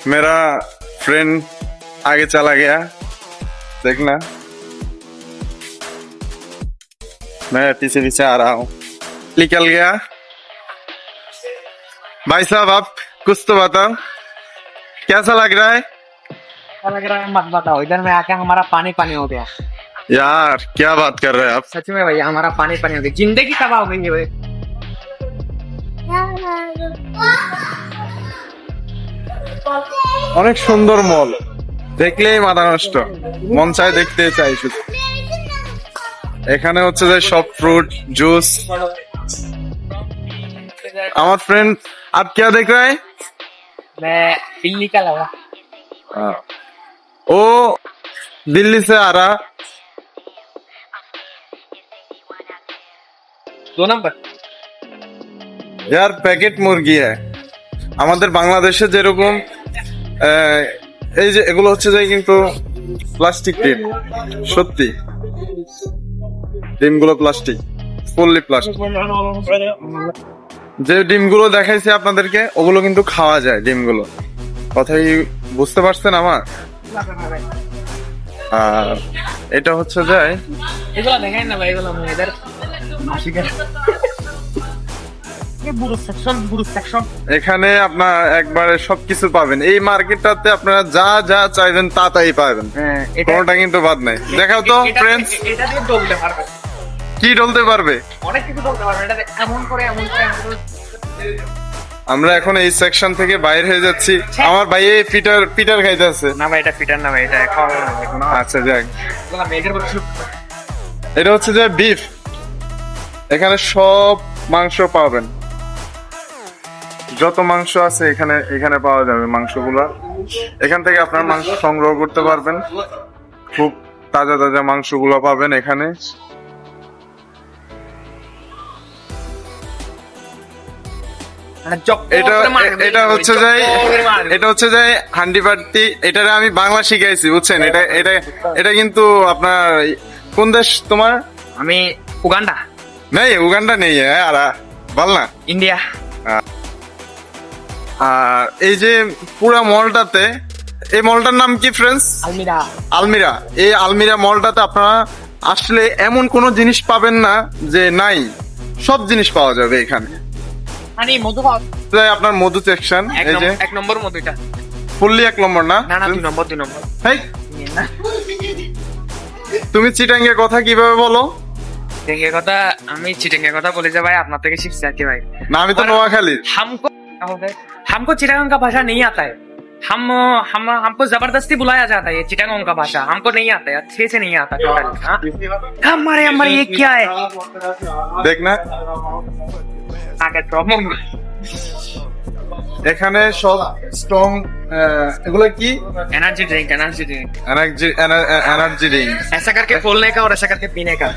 मेरा फ्रेंड आगे चला गया, देखना मैं पीछे पीछे आ रहा हूँ। निकल गया। भाई साहब आप कुछ तो बताओ, कैसा लग रहा है? लग रहा है मत बताओ, इधर में आके हमारा पानी पानी हो गया। यार क्या बात कर रहे हैं आप? सच में भैया हमारा पानी पानी हो गया, जिंदगी तबाह हो गई है भाई। অনেক সুন্দর মল, দেখলেই মাথা নষ্ট, মন চায় দেখতে চাই শুধু। এখানে হচ্ছে যে সব ফ্রুট জুস। আমার फ्रेंड आप क्या देख रहा है? मैं दिल्ली का लगा। ओ दिल्ली से आ रहा। 2 नंबर यार প্যাকেট মুরগি है আমাদের বাংলাদেশে যেরকম এই যে এগুলো হচ্ছে যে কিন্তু প্লাস্টিক ডিম, সত্যি ডিমগুলো প্লাস্টিক, ফুললি প্লাস্টিক। যে ডিমগুলো দেখাইছি আপনাদেরকে ওগুলো কিন্তু খাওয়া যায় ডিমগুলো, কথাই বুঝতে পারছেন আমার? আর এটা হচ্ছে যে এগুলো দেখাই না ভাই, এগুলো এদের এখানে আপনার একবারে সবকিছু পাবেন। এই মার্কেটটাতে আপনারা যা যা চাইবেন তা তাই পাবেন, কোনোটা কিন্তু বাদ নাই। দেখাও তো ফ্রেন্ডস, এটা দিয়ে ডলতে পারবে। কি ডলতে পারবে? অনেক কিছু ডলতে পারবে, এটা এমন করে এমন করে এমন করে। আমরা এখন এই সেকশন থেকে বাইরে হয়ে যাচ্ছি। আমার ভাই এই পিটার খাইতে আছে না ভাই এটা ফিটার না ভাই, এটা খাওয়া যাবে না। আচ্ছা যাক, এগুলো মেয়েদের বলছি। এটা হচ্ছে যে বিফ, এখানে সব মাংস পাবেন, যত মাংস আছে এখানে এখানে পাওয়া যাবে মাংসগুলা। এখান থেকে আপনার মাংস সংগ্রহ করতে পারবেন, খুব তাজা তাজা মাংসগুলো পাবেন এখানে। এটা হচ্ছে যে হান্ডি পার্টি, এটারে আমি বাংলা শিখাইছি বুঝছেন। এটা কিন্তু আপনার কোন দেশ তোমার? আমি উগান্ডা। নেই উগান্ডা নেই, আর বল না ইন্ডিয়া। আর এই যে পুরা মলটাতে, এই মলটার নাম কি ফ্রেন্ডস? আলমিরা। আলমিরা। এই আলমিরা মলটাতে আপনারা আসলে এমন কোন জিনিস পাবেন না যে নাই, সব জিনিস পাওয়া যাবে এখানে। মানে মধু আপনার মধু সেকশন, এই যে 1 নম্বর মধু, এটা ফুললি 1 নম্বর না? না না 2 নম্বর 2 নম্বর। হেই তুমি চিটাঙ্গের কথা কিভাবে বলো? চিটাঙ্গের কথা আমি চিটাঙ্গের কথা বলে যাই ভাই, আপনার থেকে শিখছি আর কি ভাই। না আমি তো নোয়াখালী। हमको चिटागोंग का भाषा नहीं आता है। हमको जबरदस्ती बुलाया जाता है ये चिटागोंग का भाषा, हमको नहीं आता है, अच्छे से नहीं आता टोटली। हमारे ये क्या है? देखना आगे प्रॉब्लम এখানে সব স্ট্রং, এগুলো কি? एनर्जी ड्रिंक एनर्जी ड्रिंक, ऐसा करके बोलने का और ऐसा करके पीने का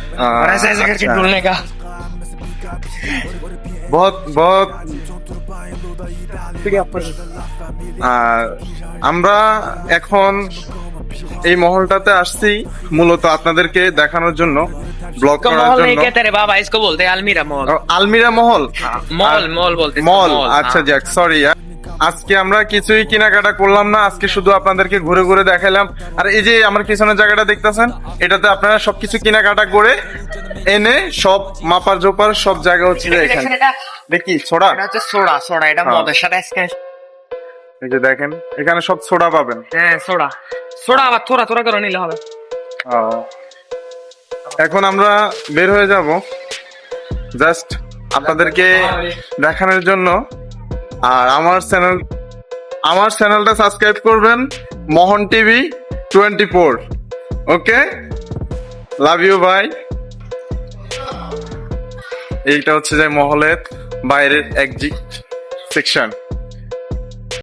और ऐसा ऐसा करके बोलने का। बहुत बहुत। আর আমরা এখন এই মহলটাতে আসছি মূলত আপনাদেরকে দেখানোর জন্য, ব্লগ করার मॉल नहीं জন্য। कहते रे बाबा, इसको बोलते हैं अलमीरा मॉल। আলমিরা মহল, मॉल बोलते हैं মল। আচ্ছা যাক, সরি। আজকে আমরা কিছুই কেনাকাটা করলাম না, আজকে শুধু আপনাদেরকে ঘুরে ঘুরে দেখাইলাম। আর এই যে আমার পিছনের জায়গাটা দেখতেছেন, এটাতে আপনারা সবকিছু কেনাকাটা করে এনে সব মাপার জোপার সব জায়গা হচ্ছে যে এখানে। দেখি সোডা, এটা হচ্ছে সোডা। সোডা এটা মদের সাথে এই যে দেখেন এখানে সব সোডা পাবেন। হ্যাঁ সোডা সোডা আবার থোড়া থোড়া করে নিলে হবে। এখন আমরা বের হয়ে যাব জাস্ট আপনাদেরকে দেখানোর জন্য। আর আমার চ্যানেলটা সাবস্ক্রাইব করবেন, Mohan TV 24। Okay, love you bye. এইটা হচ্ছে যে মহলের বাইরের এক্সিট সেকশন।